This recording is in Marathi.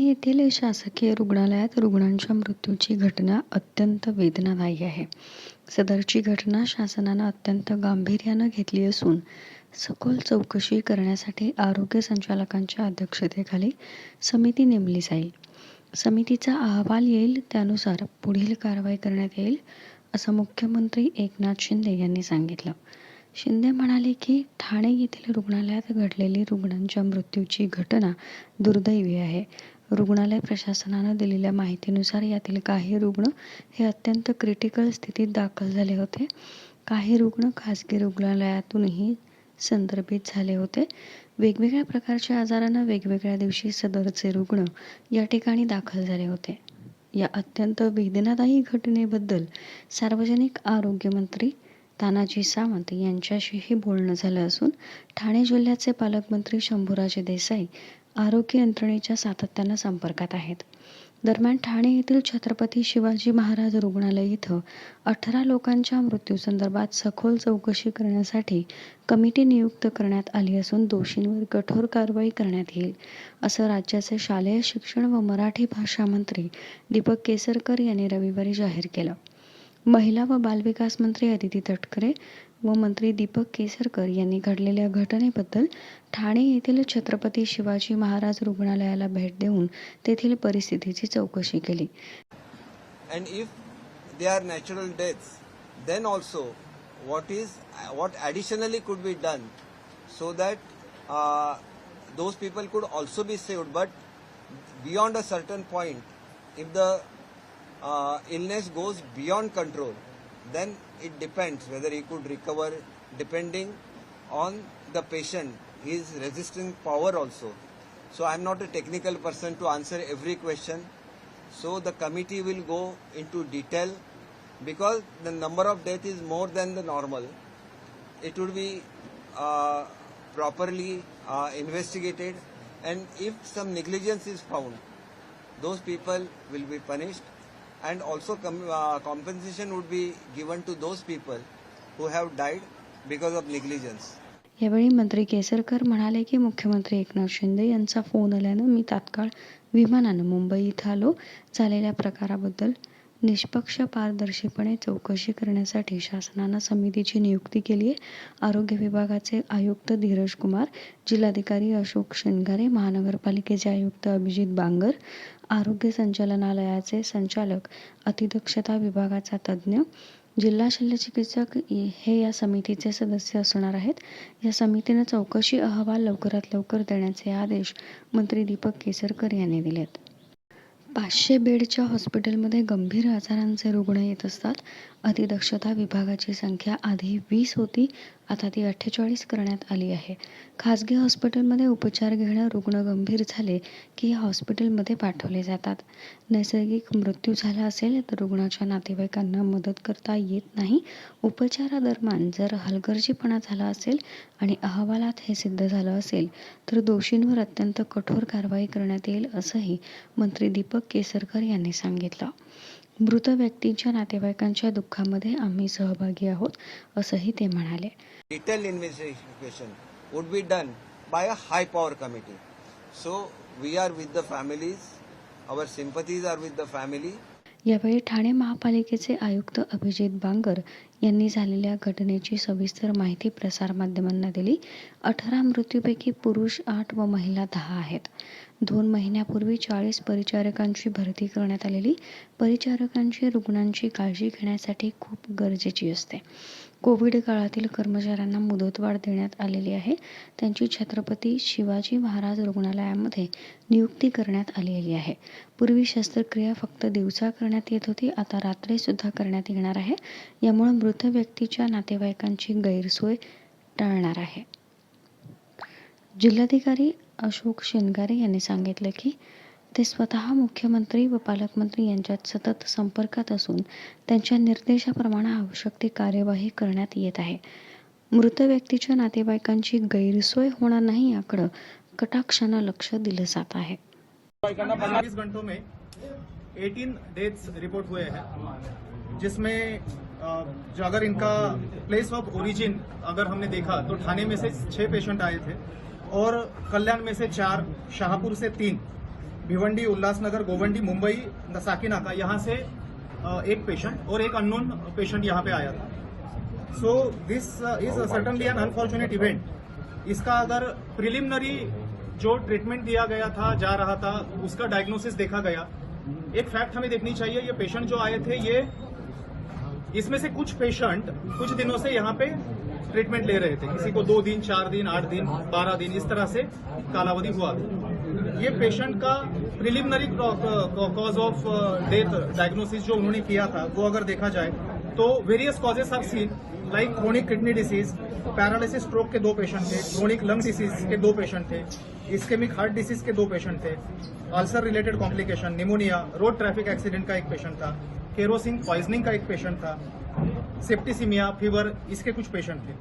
येथील शासकीय रुग्णालयात रुग्णांच्या मृत्यूची घटना अत्यंत वेदनादायी आहे. सदरची घटना शासनानं अत्यंत गांभीर्यानं घेतली असून सखोल चौकशी करण्यासाठी आरोग्य संचालकांच्या अध्यक्षतेखाली समिती नेमली जाईल. समितीचा अहवाल येईल त्यानुसार पुढील कारवाई करण्यात येईल, असं मुख्यमंत्री एकनाथ शिंदे यांनी सांगितलं. शिंदे म्हणाले की ठाणे येथील रुग्णालयात घडलेली रुग्णांच्या मृत्यूची घटना दुर्दैवी आहे. रुग्णालय प्रशासनानं दिलेल्या माहितीनुसार यातील काही रुग्ण हे अत्यंत क्रिटिकल स्थितीत दाखल झाले होते. काही रुग्ण खासगी रुग्णालयातूनही संदर्भित झाले होते. वेगवेगळ्या प्रकारच्या आजारानं वेगवेगळ्या दिवशी सदरचे रुग्ण या ठिकाणी दाखल झाले होते. या अत्यंत वेदनादायी घटनेबद्दल सार्वजनिक आरोग्य मंत्री तानाजी सावंत यांच्याशीही बोलणं झालं असून ठाणे जिल्ह्याचे पालकमंत्री शंभूराजे देसाई आरोग्य यंत्रणेच्या सातत्यानं संपर्कात आहेत. दरम्यान ठाणे येथील छत्रपती शिवाजी महाराज रुग्णालय इथं 18 लोकांच्या मृत्यूसंदर्भात सखोल चौकशी करण्यासाठी कमिटी नियुक्त करण्यात आली असून दोषींवर कठोर कारवाई करण्यात येईल, असं राज्याचे शालेय शिक्षण व मराठी भाषा मंत्री दीपक केसरकर यांनी रविवारी जाहीर केलं. महिला व बालविकास मंत्री अदिती तटकरे व मंत्री दीपक केसरकर यांनी घडलेल्या घटनेबद्दल ठाणे येथील छत्रपती शिवाजी महाराज रुग्णालयाला भेट देऊन तेथील परिस्थितीची चौकशी केली. And if they are natural deaths, then also what additionally could be done so that those people could also be saved. But beyond a certain point, if the illness goes beyond control, then it depends whether he could recover, depending on the patient, his resisting power also. So I am not a technical person to answer every question. So the committee will go into detail because the number of death is more than the normal. It would be properly investigated, and if some negligence is found, those people will be punished, and also compensation would be given to those people who have died because of negligence. यावेळी मंत्री केसरकर म्हणाले की मुख्यमंत्री एकनाथ शिंदे यांचा फोन आल्यानं मी तात्काळ विमानानं मुंबई इथं आलो. झालेल्या प्रकाराबद्दल निष्पक्ष पारदर्शीपणे चौकशी करण्यासाठी शासनानं समितीची नियुक्ती केली आहे. आरोग्य विभागाचे आयुक्त धीरज कुमार, जिल्हाधिकारी अशोक शिनगारे, महानगरपालिकेचे आयुक्त अभिजित बांगर, आरोग्य संचालनालयाचे संचालक, अतिदक्षता विभागाचा तज्ज्ञ, जिल्हा शल्यचिकित्सक हे या समितीचे सदस्य असणार आहेत. या समितीनं चौकशी अहवाल लवकरात लवकर देण्याचे आदेश मंत्री दीपक केसरकर यांनी दिलेत. 500 बेडच्या हॉस्पिटलमध्ये गंभीर आजारांचे रुग्ण येत असतात. अतिदक्षता विभागाची संख्या आधी 20 होती, आता ती 48 करण्यात आली आहे. खासगी हॉस्पिटलमध्ये उपचार घेणं रुग्ण गंभीर झाले की या हॉस्पिटलमध्ये पाठवले जातात. नैसर्गिक मृत्यू झाला असेल तर रुग्णाच्या नातेवाईकांना मदत करता येत नाही. उपचारादरम्यान जर हलगर्जीपणा झाला असेल आणि अहवालात हे सिद्ध झालं असेल तर दोषींवर अत्यंत कठोर कारवाई करण्यात येईल, असंही मंत्री दीपक केसरकर यांनी सांगितलं. मृत व्यक्तींच्या नातेवाईकांच्या दुःखामध्ये आम्ही सहभागी आहोत, असंही ते म्हणाले. Detailed investigation would be done by a high power committee. So we are with the families. Our sympathies are with the family. यावेळी ठाणे महापालिकेचे आयुक्त अभिजित बांगर यांनी झालेल्या घटनेची सविस्तर माहिती प्रसारमाध्यमांना दिली. 18 मृत्यूपैकी पुरुष 8 व महिला 10 आहेत. 2 महिन्यापूर्वी 40 परिचारकांची भरती करण्यात आलेली. परिचारकांची रुग्णांची काळजी घेण्यासाठी खूप गरजेची असते. कोविड काळातील कर्मचाऱ्यांना मुदतवाढ देण्यात आलेली आहे. त्यांची छत्रपती शिवाजी महाराज रुग्णालयामध्ये नियुक्ती करण्यात आलेली आहे. पूर्वी शस्त्रक्रिया फक्त दिवसा करण्यात येत होती, आता रात्री सुद्धा करण्यात येणार आहे. यामुळे मृत व्यक्तीच्या नातेवाईकांची गैरसोय टाळणार आहे. जिल्हाधिकारी अशोक शिनगारे यांनी सांगितलं की ते स्वतः मुख्यमंत्री व पालकमंत्री यांच्यात सतत संपर्कात असून त्यांच्या निर्देशाप्रमाणे आवश्यक ती कार्यवाही करण्यात येत आहे. मृत व्यक्तीच्या नातेवाईकांची गैरसोय होणार नाही याकडे कटाक्षानं लक्ष दिलं जात आहे. 45 घंटों में 18 डेथ्स रिपोर्ट हुए हैं, जिसमें जो अगर इनका प्लेस ऑफ ओरिजिन अगर हमने देखा तो ठाणे में से 6 पेशेंट आए थे और कल्याण में से 4, शाहपुर से 3, भिवंडी, उल्लासनगर, गोवंडी, मुंबई, साकीनाका, यहाँ से एक पेशेंट और एक अननोन पेशेंट यहाँ पे आया था. So this is certainly an unfortunate event. इसका अगर प्रिलिमिनरी जो ट्रीटमेंट दिया गया था, जा रहा था, उसका डायग्नोसिस देखा गया. एक फैक्ट हमें देखनी चाहिए, ये पेशेंट जो आए थे, ये इसमें से कुछ पेशेंट कुछ दिनों से यहाँ पे ट्रीटमेंट ले रहे थे. किसी को 2 दिन, 4 दिन, 8 दिन, 12 दिन, इस तरह से कालावधि हुआ था. ये पेशेंट का preliminary cause of death diagnosis जो उन्होंने किया था, वो अगर देखा जाए तो various causes are seen, like chronic kidney disease, paralysis stroke K 2 patient थे, क्रोनिक लंग डिसीज के 2 पेशेंट थे, इस्केमिक हार्ट डिसीज के 2 पेशेंट थे, ulcer related complication, pneumonia, road traffic accident का एक पेशेंट था, केरोसिन पॉइजनिंग का एक पेशेंट था, सेप्टिसिमिया, फीवर, इसके कुछ पेशेंट थे.